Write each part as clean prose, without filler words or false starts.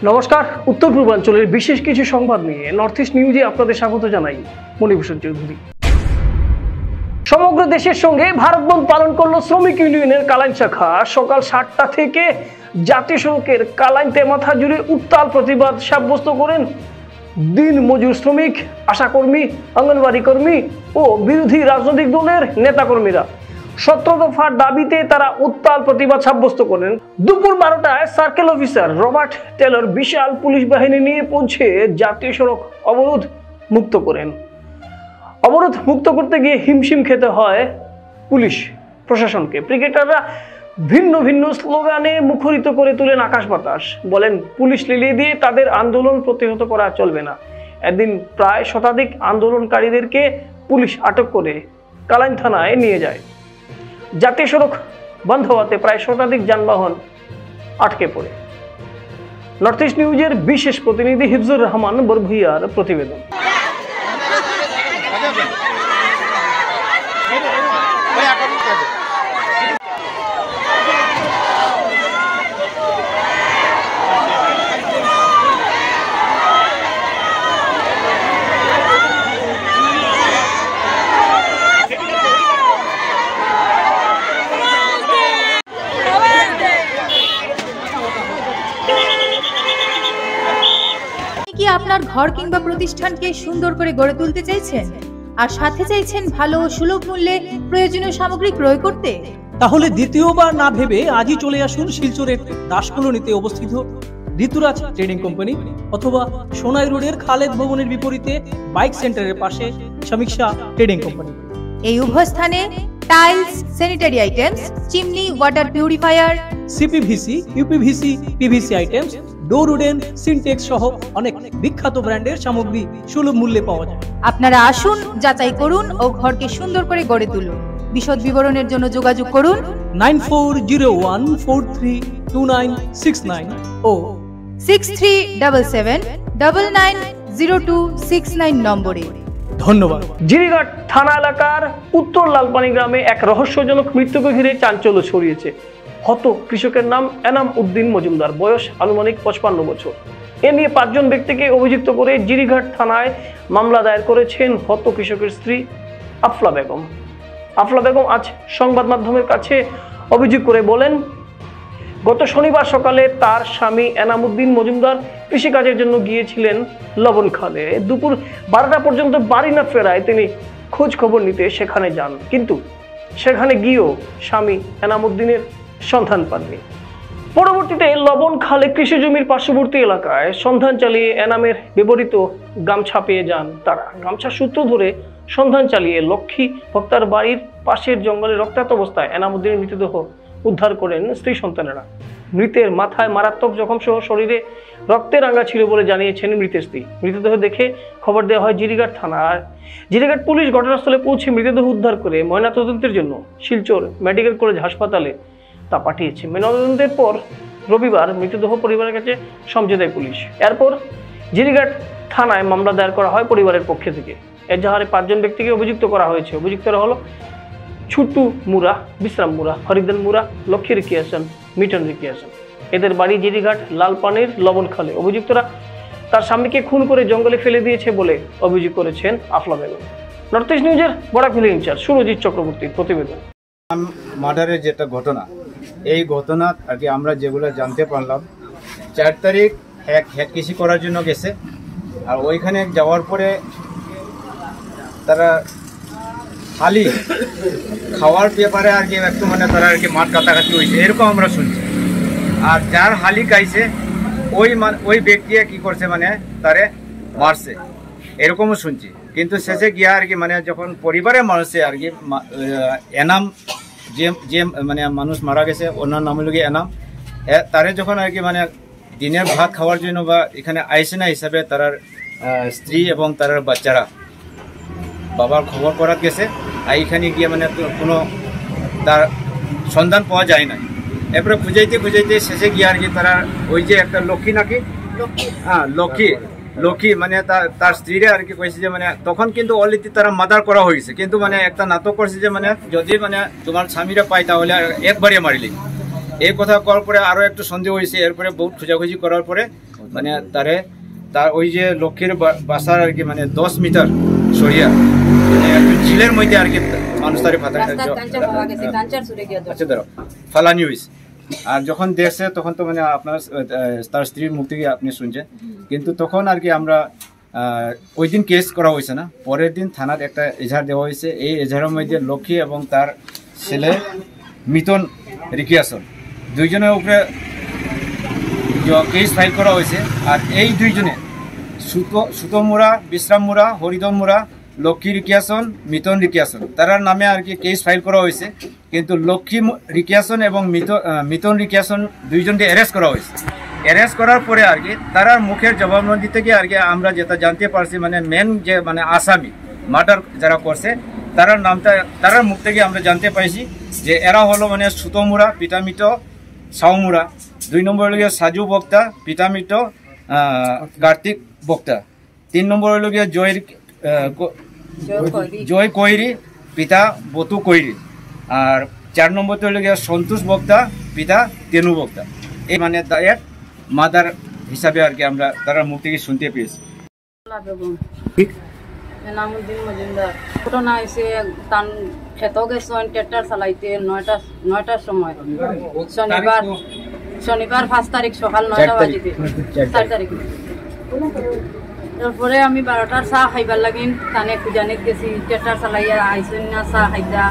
নমস্কার, উত্তর পূর্বাঞ্চলের বিশেষ কিছু সংবাদ নিয়ে নর্থ ইস্ট নিউজে আপনাদের স্বাগত জানাই। মণিভূষণ চৌধুরী। সমগ্র দেশের সঙ্গে ভারত বন্ধ পালন করলো শ্রমিক ইউনিয়নের কালাইন শাখা। সকাল 7টা থেকে জাতীয় সড়কের কালাইন তেমাথা জুড়ে উত্তাল প্রতিবাদ সাব্যস্ত করেন দিন মজুর শ্রমিক, আশাকর্মী, অঙ্গনবাড়ি কর্মী ও বিরোধী রাজনৈতিক দলের নেতাকর্মীরা। 17 দফার দাবিতে তারা উত্তাল প্রতিবাদ সাব্যস্ত করেন। দুপুর 12টায় সার্কেল অফিসার রবার্ট টেলর বিশাল পুলিশ বাহিনী নিয়ে পৌঁছে জাতীয় সড়ক অবরোধ মুক্ত করেন। অবরোধ মুক্ত করতে গিয়ে হিমশিম খেতে হয় পুলিশ প্রশাসনকে। ক্রিকেটাররা ভিন্ন ভিন্ন স্লোগানে মুখরিত করে তুলেন আকাশ বাতাস। বলেন, পুলিশ লিলিয়ে দিয়ে তাদের আন্দোলন প্রতিহত করা চলবে না। একদিন প্রায় শতাধিক আন্দোলনকারীদেরকে পুলিশ আটক করে কালাইন থানায় নিয়ে যায়। জাতীয় সড়ক বন্ধ হওয়াতে প্রায় শতাধিক যানবাহন আটকে পড়ে। নর্থ ইস্ট নিউজের বিশেষ প্রতিনিধি হিফজুর রহমান বরভুইয়ার প্রতিবেদন। কি আপনার ঘর কিংবা প্রতিষ্ঠানকে সুন্দর করে গড়ে তুলতে চাইছেন আর সাথে চাইছেন ভালো ও সুলভ মূল্যে প্রয়োজনীয় সামগ্রী ক্রয় করতে? তাহলে দ্বিতীয়বার না ভেবে আজই চলে আসুন শিলচরের দাসকলোনিতে অবস্থিত ঋতুরাজ ট্রেডিং কোম্পানি অথবা সোনাই রোডের খালেদ ভবনের বিপরীতে বাইক সেন্টারের পাশে সমীক্ষা ট্রেডিং কোম্পানি। এই উভয় স্থানে tiles, sanitary items, chimney, water purifier, CPVC, uPVC, PVC items, ডোর উডেন, সিনটেক্স সহ অনেক বিখ্যাত ব্র্যান্ডের সামগ্রী সুলভ মূল্যে পাওয়া যায়। আপনারা আসুন, যাচাই করুন ও ঘরকে সুন্দর করে গড়ে তুলুন। বিশদ বিবরণের জন্য যোগাযোগ করুন 9401432969 ও 6377990269 নম্বরে। ধন্যবাদ। জিরিঘাট থানা এলাকার উত্তর লালপানি গ্রামে এক রহস্যজনক মৃত্যুকে ঘিরে চাঞ্চল্য ছড়িয়েছে। হত কৃষকের নাম এনাম উদ্দিন মজুমদার, বয়স আনুমানিক 55 বছর। এ নিয়ে 5 জন ব্যক্তিকে অভিযুক্ত করে জিরিঘাট থানায় মামলা দায়ের করেছেন হত কৃষকের স্ত্রী আফলা বেগম। আফলা বেগম আজ সংবাদ মাধ্যমের কাছে অভিযোগ করে বলেন, গত শনিবার সকালে তার স্বামী এনাম উদ্দিন মজুমদার কৃষিকাজের জন্য গিয়েছিলেন লবণ খালে। দুপুর 12টা পর্যন্ত বাড়ি না ফেরায় তিনি খোঁজ খবর নিতে সেখানে যান, কিন্তু সেখানে গিয়েও স্বামী এনাম উদ্দিনের সন্ধান পাননি। পরবর্তীতে লবণ খালে কৃষি জমির পার্শ্ববর্তী এলাকায় সন্ধান চালিয়ে এনামের ব্যবহৃত গামছা পেয়ে যান তারা। গামছার সূত্র ধরে সন্ধান চালিয়ে লক্ষ্মী ভক্তার বাড়ির পাশের জঙ্গলে রক্তাক্ত অবস্থায় এনাম উদ্দিনের মৃতদেহ উদ্ধার করেন স্ত্রী সন্তানেরা। মৃতের মাথায় মারাত্মক জখম সহ শরীরে রক্তের রাঙা ছিল বলে জানিয়েছেন মৃতের স্ত্রী। মৃতদেহ দেখে খবর দেওয়া হয় জিরিঘাট থানায়। জিরিঘাট পুলিশ ঘটনাস্থলে পৌঁছে মৃতদেহ উদ্ধার করে ময়নাতদন্তের জন্য শিলচর মেডিকেল কলেজ হাসপাতালে তা পাঠিয়েছে। ময়নাতদন্তের পর রবিবার মৃতদেহ পরিবারের কাছে সমঝে দেয় পুলিশ। এরপর জিরিঘাট থানায় মামলা দায়ের করা হয় পরিবারের পক্ষে থেকে। এজাহারে 5 জন ব্যক্তিকে অভিযুক্ত করা হয়েছে। অভিযুক্তরা হলো ছুটু মুরা, বিশ্রাম মুরা, হরিদান মুরা, লক্ষ্মী রিকিয়াসন, মিটন রিকিয়াসন। এদের বাড়ি জিরিঘাট লালপানির লবণ খালে। অভিযুক্তরা তার স্বামীকে খুন করে জঙ্গলে ফেলে দিয়েছে বলে অভিযোগ করেছেন আফলা বেগম। নর্থ ইস্ট নিউজের বরাকভ্যালি ইনচার্জ সুরজিৎ চক্রবর্তীর প্রতিবেদন। মার্ডারের যেটা ঘটনা, এই ঘটনা আর কি আমরা যেগুলো জানতে পারলাম, 4 তারিখ এক কৃষি করার জন্য গেছে, আর ওইখানে যাওয়ার পরে তারা হালি খাওয়ার ব্যাপারে আর কি একটু মানে তারা আর কি মাঠ কাটাকাটি হয়েছে, এরকম আমরা শুনছি। আর যার হালি খাইছে ওই ব্যক্তি কি করছে, মানে তারে মারছে, এরকমও শুনছি। কিন্তু শেষে গিয়া আর কি মানে যখন পরিবারের মানুষে আর কি এনাম যে মানে মানুষ মারা গেছে, ওনার নাম হলো এনাম, তারে যখন আর কি মানে দিনের ভাত খাওয়ার জন্য বা এখানে আইসে না হিসাবে তার স্ত্রী এবং তার বাচ্চারা বাবার খবর করার গেছে। আর এখানে গিয়ে মানে কোনো তার সন্ধান পাওয়া যায় না। এরপরে খুঁজাইতে শেষে গিয়ে আর কি তারা ওই যে একটা লক্ষ্মী নাকি, হ্যাঁ লক্ষ্মী মানে তার স্ত্রীরে আর কি কইছে যে মানে তখন কিন্তু অলরেডি তারা মার্ডার করা হয়েছে, কিন্তু মানে একটা নাটক করছে যে মানে যদি মানে তোমার স্বামীরা পাই তাহলে একবারে মারিলি। এই কথা করার পরে আরো একটু সন্দেহ হয়েছে। এরপরে বহুত খোঁজাখুঁজি করার পরে মানে তার ওই যে লক্ষ্মীর বাসার আর কি মানে 10 মিটার সরিয়া মানে একটু ঝিলের মধ্যে আর কি মানুষ তারে ফালানি হয়েছে। আর যখন দেখছে তখন তো মানে আপনার তার স্ত্রীর মুখ থেকে আপনি শুনছেন, কিন্তু তখন আর কি আমরা ওই দিন কেস করা হয়েছে না, পরের দিন থানার একটা এজাহার দেওয়া হয়েছে। এই এজাহারের মধ্যে লক্ষ্মী এবং তার ছেলে মিতন রিকিয়াসন দুইজনের উপরে কেস ফাইল করা হয়েছে। আর এই দুইজনে সুতম মুরা, বিশ্রাম মুরা, হরিদন মুরা, লক্ষ্মী রিকিয়াসন, মিতন রিকিয়াসন তারার নামে আর কি কেস ফাইল করা হয়েছে। কিন্তু লক্ষ্মী রিকিয়াসন এবং মিতন রিকিয়াসন দুইজনকে অ্যারেস্ট করা হয়েছে। অ্যারেস্ট করার পরে আর কি তারার মুখের জবানবন্দি থেকে আর কি আমরা যেটা জানতে পারছি মানে মেন যে মানে আসামি মার্ডার যারা করছে তারার মুখ থেকে আমরা জানতে পাইছি যে এরা হলো মানে সুতমুরা, পিতামিত সাউমুরা, 2 নম্বর হলো গিয়ে সাজু বক্তা, পিতামিত কার্তিক বক্তা, 3 নম্বর হলো গিয়ে জয় কৈরি, পিতা বতু কৈরি, আর 4 নম্বরতে হলো গিয়ে সন্তোষ বক্তা, পিতা তেনু বক্তা। এই মানে এক মাদার হিসাবে আর কি আমরা তার মুখ থেকে শুনতে পেয়েছি। এনামুদ্দিন মজুমদার ঘটনা হয়েছে তান খেত গেছেন ট্রেক্টর চালাইতে 9টার সময় শনিবার 5 তারিখ সকাল 9টা বাজিতে 4 তারিখ। তারপরে আমি 12টার চা খাইবার লাগিন তানে খুঁজানিত গেছি, ট্রেক্টর চালাইয়া আইসেন না চা খাইতা,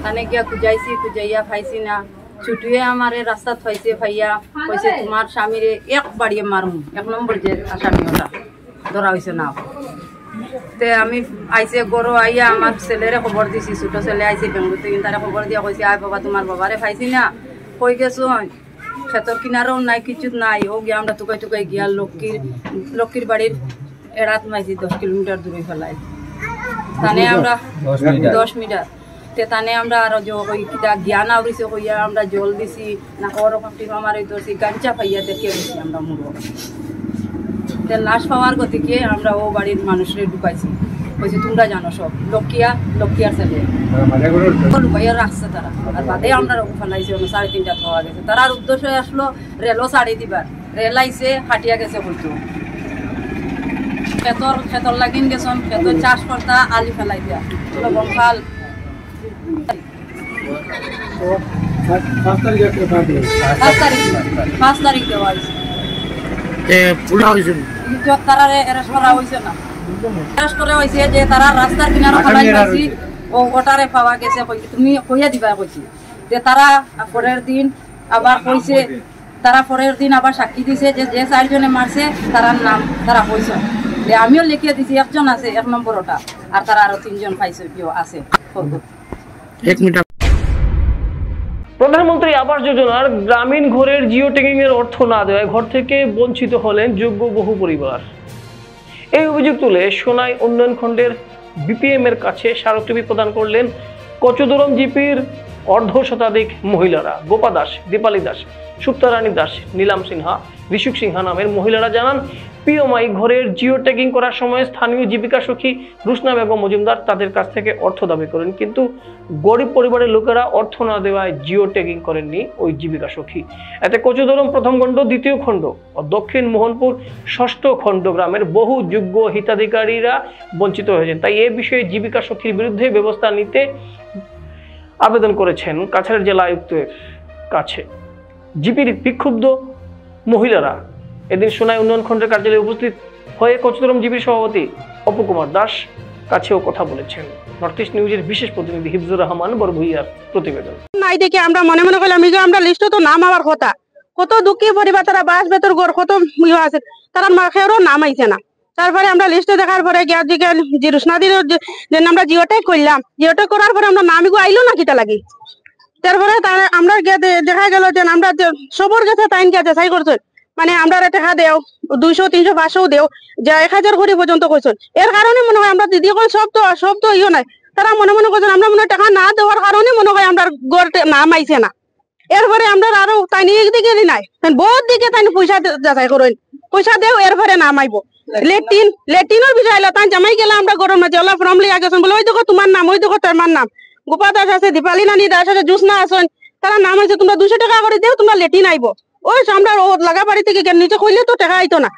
তানে গিয়া খুঁজাইয়া পাইছি না। ছুটুয়ে আমারে রাস্তাত পাইছে, পাইয়া কইছে তোমার স্বামীরে এক বাড়িয়ে মারমু, 1 নম্বর যে আসামি ওটা ধরা হয়েছে না। তে আমি আইসে গরো আইয়া আমার ছেলেরে খবর দিছি, ছোট ছেলে আইসে বেঙ্গুর থেকে, তারা খবর দিয়া কইছে আয় বাবা তোমার বাবারে পাইছি না, কই গেছো ক্ষেতর কিনারও নাই, কিছু নাই। ও গিয়া আমরা টুকাই গিয়া লক্ষ্মীর বাড়ির এড়াত মাইছি 10 কিলোমিটার দূরে ফেলাই, তানে আমরা 10 মিটার তে তানে আমরা আরো কিতা জ্ঞান আউরিছে কইয়া আমরা জল দিছি না ওরকম টিপ আমার ধরছি, গাঞ্চা পাইয়া দেখে গেছি আমরা মুড়ো। তে লাশ পাওয়ার গতিকে আমরা ও বাড়ির মানুষের ঢুকাইছি, কইছে তোমরা জানো সব লক্ষ্মীয়ার ছেলে লুকাইয়া রাখছে তারা। আর বাদে আমরা ফেলাইছি 3:30 পাওয়া গেছে। তারার উদ্দেশ্য আসলো রেলও ছাড়ি দিবার, রেল আইসে হাটিয়া গেছে হয়তো খেতর লাগিন গেছন, খেতর চাষ করতা আলি ফেলাই দিয়া বংশাল 5 তারিখ দেওয়া হয়েছে। তারারে অ্যারেস্ট করা হয়েছে না, অ্যারেস্ট করা হয়েছে যে তারা রাস্তার কিনারে ফেলাই পাইছি, ও ওটারে পাওয়া গেছে তুমি কইয়া দিবা কইছি। যে তারা পরের দিন আবার কইছে, তারা পরের দিন আবার সাক্ষী দিছে যে 4 জনে মারছে তারার নাম তারা কইছে। আমিও লিখিয়ে দিছি, একজন আছে 1 নম্বর ওটা, আর তারা আরো 3 জন পাইছে কেউ আছে। প্রধানমন্ত্রী আবাস যোজনার গ্রামীণ ঘরের জিও ট্যাগিং এর অর্থ না দেওয়ায় ঘর থেকে বঞ্চিত হলেন যোগ্য বহু পরিবার। এই অভিযোগ তুলে সোনাই উন্নয়ন খণ্ডের বিপিএম এর কাছে স্মারকলিপি প্রদান করলেন কচুদরম জিপির 1/2 শতাধিক মহিলারা। গোপা দাস, দীপালি দাস, সুপ্তা রানী দাস, নীলাম সিনহা, ঋষুক সিনহা নামের মহিলারা জানান পিএমআই ঘরের জিও ট্যাগিং করার সময় স্থানীয় জীবিকা সখী রুসনা বেগম মজুমদার তাদের কাছ থেকে অর্থ দাবি করেন, কিন্তু গরিব পরিবারের লোকেরা অর্থ না দেওয়ায় জিও ট্যাগিং করেননি ওই জীবিকা সখী। এতে কচুদরম 1ম খণ্ড, 2য় খণ্ড ও দক্ষিণ মোহনপুর 6ষ্ঠ খণ্ড গ্রামের বহু যোগ্য হিতাধিকারীরা বঞ্চিত হয়েছেন। তাই এ বিষয়ে জীবিকা সখীর বিরুদ্ধে ব্যবস্থা নিতে আবেদন করেছেন কাছাড়ের জেলা আয়ুক্তের কাছে। জিপির বিক্ষুব্ধ মহিলারা এদিন সোনাই উন্নয়ন খণ্ডের কার্যালয়ে উপস্থিত হয়ে কচুদরম জিপির সভাপতি অপু কুমার দাস কাছেও কথা বলেছেন। নর্থ ইস্ট নিউজের বিশেষ প্রতিনিধি হিফজুর রহমান বরভুইয়ার প্রতিবেদন। নাই দেখে আমরা মনে করলাম আমরা লিস্টে তো নাম আমার কথা, কত দুঃখী পরিবার, তারা বাস বেতর ঘর কত আছে, তারা মাখেরও নাম আইছে না। তারপরে আমরা লিস্টে দেখার পরে যে রুসনাদির যে আমরা জিওটেক করলাম, জিওটেক করার পরে আমরা নাম এগুলো আইলো না কিতা লাগি। তারপরে আমরা দেখা গেল যে আমরা সবর গেছে তাইন গেছে সাই করছেন, মানে আমরা টাকা দেও 200, 300, 500 দেও, যা 1000 কোটি পর্যন্ত কইছেন। এর কারণে মনে হয় আমরা দিদি কোন সব তো ইয়ে নাই, তারা মনে করছেন আমরা মনে টাকা না দেওয়ার কারণে মনে হয় আমরা গড় নাম আইছে না। এরপরে আমরা আরো তাই একদিকে নাই বহুত দিকে তাই পয়সা যাচাই করেন, পয়সা দেও এরপরে নাম আইব। লেটিনের বিষয় এলো তাই জামাই গেলে আমরা গরম মাঝে ওলা ফর্ম লিয়া গেছেন, বলে ওই দেখো তোমার নাম, ওই দেখো তোমার নাম। গোপা দাস আছে, দীপালি নানি দাস আছে, জুসনা আছেন, তারা নাম আছে, তোমরা 200 টাকা করে দেও তোমরা লেটিন আইব। ওই আমরা ও লাগা বাড়ি থেকে গিয়ে নিচে কইলে তো টাকা আইতো না,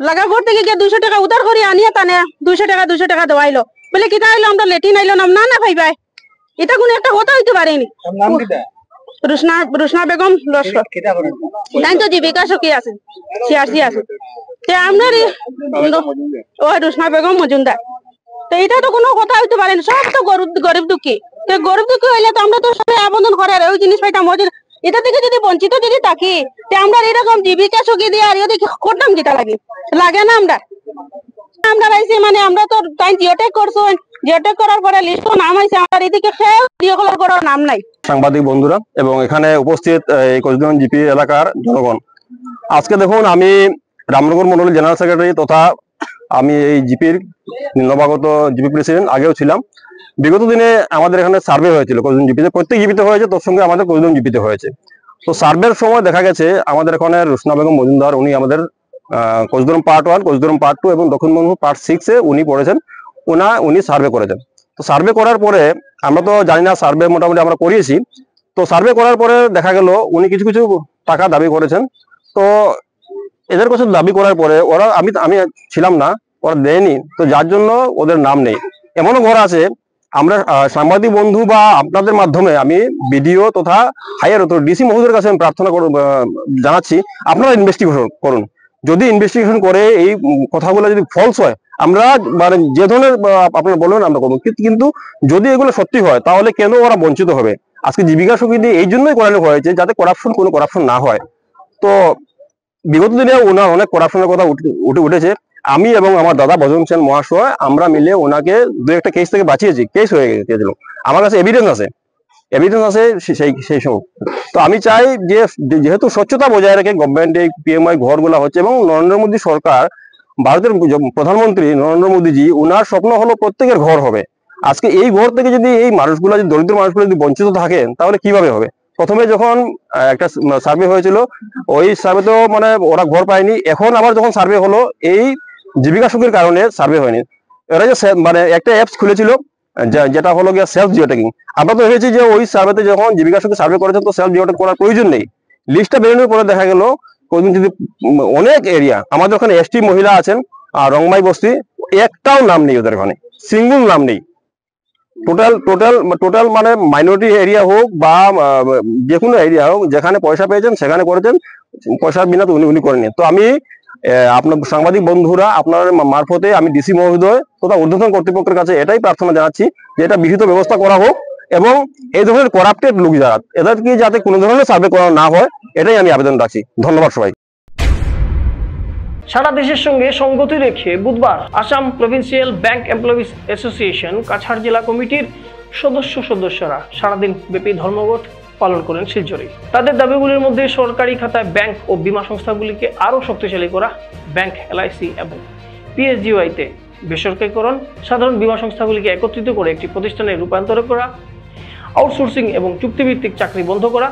লাগা ঘর থেকে গিয়ে 200 টাকা উধার করে আনিয়ে তানে 200 টাকা দেওয়াইলো, বলে কিতা আইলো আমরা লেটিন আইলো না না ভাই ভাই, এটা কোনো একটা কথা হইতে পারেনি। রুশনা বেগম লস্কর, তাই তো জীবিকা সখী আছে, সিআরসি আছে, আমরা ওই রুশনা বেগম মজুমদার। তো এটা তো কোনো কথা হইতে পারেনি, সব তো গরিব দুঃখী। তো গরিব দুঃখী হইলে তো আমরা তো সবাই আবেদন করার ওই জিনিস পাইতাম। এটা থেকে যদি বঞ্চিত যদি থাকি, আমরা এরকম জীবিকা সখী দিয়ে আর এদিকে করতাম কিটা লাগে না। আমরা আইছি মানে আমরা তো তাই জিওটেক করছো, জিওটেক করার পরে লিস্ট নাম আইছে, আমার এদিকে খেয়ে জিওকলার করার নাম নাই। সাংবাদিক বন্ধুরা এবং এখানে উপস্থিত এই কোচবিহার জিপি এলাকার জনগণ, আজকে দেখুন আমি রামনগর মন্ডলের জেনারেল সেক্রেটারি তথা আমি এই জিপির নবাগত জিপি প্রেসিডেন্ট, আগেও ছিলাম। বিগত দিনে আমাদের এখানে সার্ভে হয়েছিল কোচবিহার জিপিতে, প্রত্যেক জিপিতে হয়েছে, তোর সঙ্গে আমাদের কোচবিহার জিপিতে হয়েছে। তো সার্ভের সময় দেখা গেছে আমাদের এখানে রুশনা বেগম মজুমদার, উনি আমাদের কোচবিহার পার্ট 1, কোচবিহার পার্ট 2 এবং দক্ষিণবঙ্গ পার্ট 6-এ উনি পড়েছেন, উনি সার্ভে করেছেন। তো সার্ভে করার পরে আমরা তো জানি না, সার্ভে মোটামুটি আমরা করিয়েছি। তো সার্ভে করার পরে দেখা গেল উনি কিছু কিছু টাকা দাবি করেছেন। তো এদের কাছে দাবি করার পরে ওরা, আমি ছিলাম না, ওরা দেয়নি, তো যার জন্য ওদের নাম নেই। এমনও ঘর আছে, আমরা সাংবাদিক বন্ধু বা আপনাদের মাধ্যমে আমি বিডিও তথা হায়ার অথরিটি ডিসি মহোদয়ের কাছে আমি প্রার্থনা জানাচ্ছি, আপনারা ইনভেস্টিগেশন করুন। যদি ইনভেস্টিগেশন করে এই কথাগুলো যদি ফলস হয়, আমরা মানে যে ধরনের আপনারা বলবেন আমরা করবো, কিন্তু যদি এগুলো সত্যি হয় তাহলে কেন ওরা বঞ্চিত হবে? আজকে জীবিকা সখী দিয়ে এই জন্যই করানো হয়েছে যাতে কোনো করাপশন না হয়। তো বিগত দিনে ওনার অনেক করাপশনের কথা উঠেছে। আমি এবং আমার দাদা বজরং সেন মহাশয় আমরা মিলে ওনাকে 2-1টা কেস থেকে বাঁচিয়েছি, কেস হয়ে গেছিল, আমার কাছে এভিডেন্স আছে সেই সব। তো আমি চাই যে যেহেতু স্বচ্ছতা বজায় রেখে গভর্নমেন্ট এই পিএমআই ঘরগুলা হচ্ছে এবং নরেন্দ্র মোদী সরকার, ভারতের প্রধানমন্ত্রী নরেন্দ্র মোদীজি, ওনার স্বপ্ন হলো প্রত্যেকের ঘর হবে। আজকে এই ঘর থেকে যদি এই মানুষগুলা, যদি দরিদ্র মানুষগুলো যদি বঞ্চিত থাকেন তাহলে কিভাবে হবে? প্রথমে যখন একটা সার্ভে হয়েছিল, ওই সার্ভেতেও মানে ওরা ঘর পায়নি। এখন আবার যখন সার্ভে হলো, এই জীবিকা সখীর কারণে সার্ভে হয়নি। এরা যে মানে একটা অ্যাপস খুলেছিল যেটা হলো গিয়ে সেলফ জিওটেকিং, আমরা তো ভেবেছি যে ওই সার্ভেতে যখন জীবিকা সখী সার্ভে করেছেন তো সেলফ জিওটেক করার প্রয়োজন নেই। লিস্টটা বেরোনোর পরে দেখা গেল যদি অনেক এরিয়া, আমাদের ওখানে এসটি মহিলা আছেন আর রংমাই বস্তি, একটাও নাম নেই ওদের ওখানে, সিঙ্গল নাম নেই। টোটাল মানে মাইনরিটি এরিয়া হোক বা যে কোনো এরিয়া হোক, যেখানে পয়সা পেয়েছেন সেখানে করেছেন, পয়সার বিনা তো উনি করেনি। তো আমি আপনার সাংবাদিক বন্ধুরা, আপনার মারফতে আমি ডিসি মহোদয় তথা ঊর্ধ্বতন কর্তৃপক্ষের কাছে এটাই প্রার্থনা জানাচ্ছি যে এটা বিহিত ব্যবস্থা করা হোক এবং এই ধরনের করাপ্টেড লোক যারা, এদেরকে যাতে কোনো ধরনের সার্ভে করা না হয়, এটাই আমি আবেদন রাখছি। ধন্যবাদ সবাই। সারা দেশের সঙ্গে সঙ্গতি রেখে বুধবার Assam provincial bank employees association Cachar জেলা কমিটির সদস্যরা সারাদিন ব্যাপী ধর্মঘট পালন করেন শিলচরে। তাদের দাবিগুলির মধ্যে সরকারি খাতায় ব্যাংক ও বীমা সংস্থাগুলিকে আরও শক্তিশালী করা, ব্যাংক, এলআইসি এবং পিএসজিওআইতে বেসরকারীকরণ, সাধারণ বীমা সংস্থাগুলিকে একত্রিত করে একটি প্রতিষ্ঠানে রূপান্তর করা, আউটসোর্সিং এবং চুক্তিভিত্তিক চাকরি বন্ধ করা,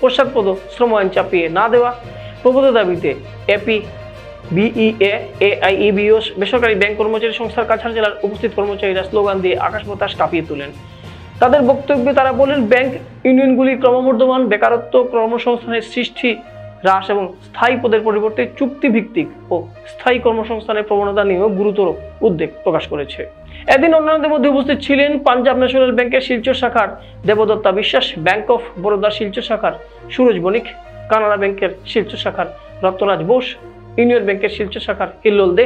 পশ্চাৎপদ শ্রম আইন চাপিয়ে না দেওয়া প্রভূত দাবিতে এপি, বিইএ, এআইইবিও বেসরকারি ব্যাংক কর্মচারী সংস্থার কাছাড় জেলার উপস্থিত কর্মচারীরা স্লোগান দিয়ে আকাশ বাতাস কাঁপিয়ে তোলেন। তাদের বক্তব্যে তারা বলেন, ব্যাংক ইউনিয়নগুলি ক্রমবর্ধমান বেকারত্ব, কর্মসংস্থানের সৃষ্টি হ্রাস এবং স্থায়ী পদের পরিবর্তে চুক্তিভিত্তিক ও স্থায়ী কর্মসংস্থানের প্রবণতা নিয়েও গুরুতর উদ্বেগ প্রকাশ করেছে। এদিন অন্যান্যদের মধ্যে উপস্থিত ছিলেন পাঞ্জাব ন্যাশনাল ব্যাংকের শিলচর শাখার দেবদত্তা বিশ্বাস, ব্যাংক অফ বরোদা শিলচর শাখার সুরজ বণিক, কানাড়া ব্যাংকের শিলচর শাখার রত্নরাজ বোস, ইউনিয়ন ব্যাংকের শিলচর শাখার হিল্লোল দে,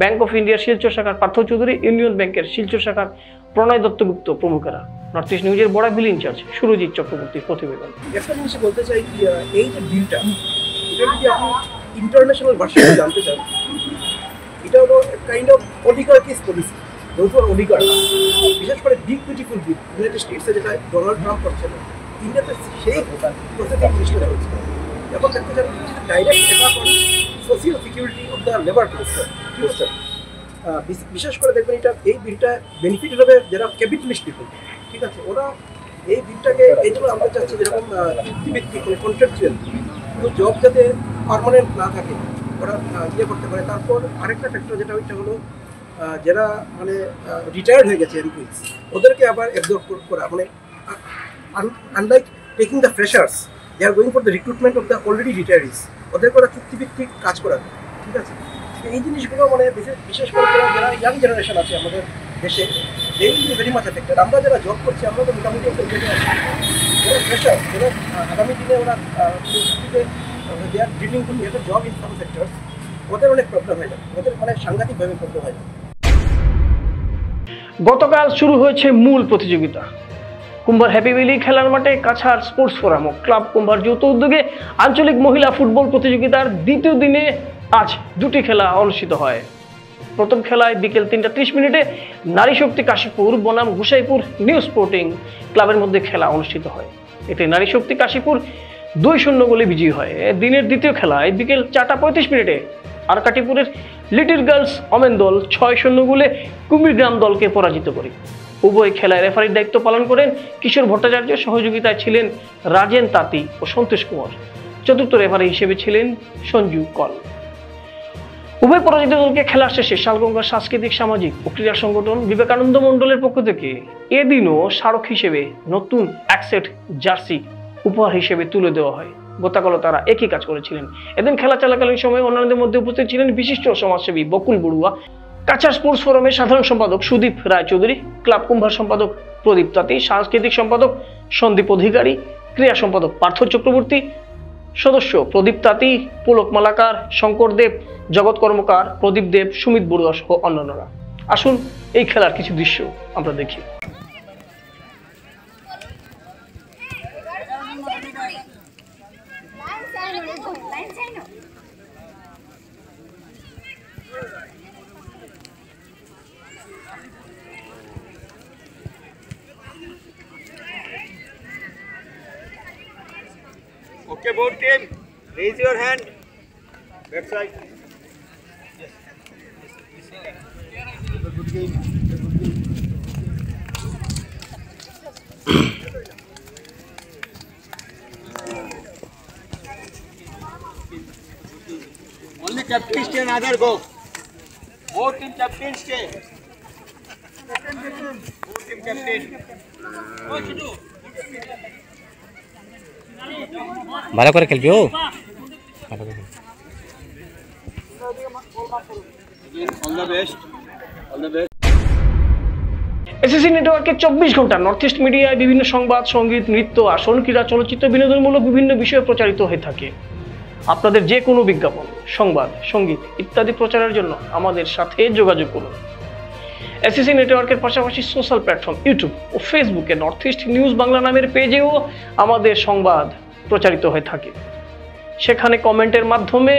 ব্যাংক অফ ইন্ডিয়ার শিলচর শাখার পার্থ চৌধুরী, ইউনিয়ন ব্যাংকের শিলচর শাখার প্রণয় দত্তগুপ্ত প্রমুখেরা। নর্থ ইস্ট নিউজের বড়াবিল ইনচার্জ সুরজিৎ চক্রবর্তীর প্রতিবেদন। একটা জিনিস বলতে চাই, এই যে বিলটা, এটা যদি আপনি ইন্টারন্যাশনাল ভার্সনে জানতে চান, এটা হলো kind of oligarchies policy. Those are oligarch, বিশেষ করে বিগ বিউটিফুল বিল ইউনাইটেড স্টেটসে যেটা ডোনাল্ড ট্রাম্প করছেন, ইন্ডিয়াতে সেই প্রসেসিং জিনিসটা হচ্ছে। এখন দেখতে চান direct attack on social security of the labour cluster. বিশেষ করে দেখবেন এই বিলটা বেনিফিট হবে যারা ক্যাপিটালিস্ট পিপল, ঠিক আছে, ওরা এই বিলটাকে এই জন্য আমরা চাচ্ছি যেরকম চুক্তিভিত্তিক কন্ট্রাকচুয়াল জব যাতে পার্মানেন্ট না থাকে, ওরা ইয়ে করতে পারে। তারপর আরেকটা ফ্যাক্টর যেটা ওইটা হলো যারা মানে রিটায়ার্ড হয়ে গেছে এমপ্লয়িজ, ওদেরকে আবার অ্যাবজর্ব করা, মানে unlike taking the freshers, they are going for the recruitment of the already retirees, ওদেরকে ওরা চুক্তিভিত্তিক কাজ করাবে, ঠিক আছে। এই জিনিসগুলো মানে বিশেষ করে যারা ইয়াং জেনারেশন আছে আমাদের দেশে, they will be very much affected. আমরা যারা জব করছি আমরা তো মোটামুটি একটা জায়গায় আছি, যারা প্রেশার, যারা আগামী দিনে ওরা they are dealing to get a job in some sectors, ওদের অনেক প্রবলেম হয়ে যায়, ওদের মানে সাংঘাতিকভাবে প্রবলেম হয়ে যায়। গতকাল শুরু হয়েছে মূল প্রতিযোগিতা। কুম্ভার হ্যাপি ভ্যালি খেলার মাঠে কাছাড় স্পোর্টস ফোরাম ও ক্লাব কুম্ভার যৌথ উদ্যোগে আঞ্চলিক মহিলা ফুটবল প্রতিযোগিতার দ্বিতীয় দিনে আজ দুটি খেলা অনুষ্ঠিত হয়। প্রথম খেলায় বিকেল 3টা 30 নারী শক্তি কাশীপুর বনাম গুসাইপুর নিউ স্পোর্টিং ক্লাবের মধ্যে খেলা অনুষ্ঠিত হয়। এতে নারী শক্তি কাশীপুর 2-0 গোলে বিজয়ী হয়। দিনের দ্বিতীয় খেলায় বিকেল 4টা 35 আরকাটিপুরের লিটিল গার্লস ওমেন দল 6-0 গোলে কুমিরগ্রাম দলকে পরাজিত করে। উভয় খেলায় রেফারির দায়িত্ব পালন করেন কিশোর ভট্টাচার্য, সহযোগিতায় ছিলেন রাজেন তাঁতি ও সন্তোষ কুমার, চতুর্থ রেফারি হিসেবে ছিলেন সঞ্জু কল। উভয় পরাজিত দলকে খেলার শেষে শালগঙ্গা সাংস্কৃতিক সামাজিক ও ক্রীড়া সংগঠন বিবেকানন্দ মণ্ডলের পক্ষ থেকে এদিনও স্মারক হিসেবে নতুন এক সেট জার্সি উপহার হিসেবে তুলে দেওয়া হয়। গতকালও তারা একই কাজ করেছিলেন। এদিন খেলা চলাকালীন সময়ে অন্যান্যদের মধ্যে উপস্থিত ছিলেন বিশিষ্ট সমাজসেবী বকুল বড়ুয়া, কাছাড় স্পোর্টস ফোরামের সাধারণ সম্পাদক সুদীপ রায়চৌধুরী, ক্লাব কুম্ভার সম্পাদক প্রদীপ তাঁতি, সাংস্কৃতিক সম্পাদক সন্দীপ অধিকারী, ক্রীড়া সম্পাদক পার্থ চক্রবর্তী, সদস্য প্রদীপ তাঁতি, পুলক মালাকার, শঙ্কর দেব, জগৎ কর্মকার, প্রদীপ দেব, সুমিত বড়ুয়া সহ অন্যান্যরা। আসুন এই খেলার কিছু দৃশ্য আমরা দেখি। Okay, both team, raise your hand. Back side. Yes. Good game. Only captain stay, another go. Both team captain stay. Both team captain. ভালো করে খেলবি ও ভালো করে all the best, all the best. SSC নেটওয়ার্কের 24 ঘন্টা নর্থ ইস্ট মিডিয়ায় বিভিন্ন সংবাদ, সঙ্গীত, নৃত্য, আসন, ক্রীড়া, চলচ্চিত্র, বিনোদনমূলক বিভিন্ন বিষয় প্রচারিত হয়ে থাকে। আপনাদের যে কোনো বিজ্ঞাপন, সংবাদ, সঙ্গীত ইত্যাদি প্রচারের জন্য আমাদের সাথে যোগাযোগ করুন। এসএসসি নেটওয়ার্কের পাশাপাশি সোশ্যাল প্ল্যাটফর্ম ইউটিউব ও ফেসবুকে নর্থ ইস্ট নিউজ বাংলা নামের পেজেও আমাদের সংবাদ প্রচারিত হয়ে থাকে। সেখানে কমেন্টের মাধ্যমে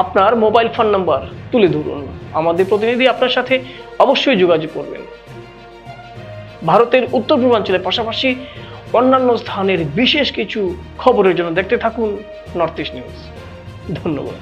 আপনার মোবাইল ফোন নাম্বার তুলে ধরুন, আমাদের প্রতিনিধি আপনার সাথে অবশ্যই যোগাযোগ করবেন। ভারতের উত্তর পূর্বাঞ্চলের পাশাপাশি অন্যান্য স্থানের বিশেষ কিছু খবরের জন্য দেখতে থাকুন নর্থ ইস্ট নিউজ। ধন্যবাদ।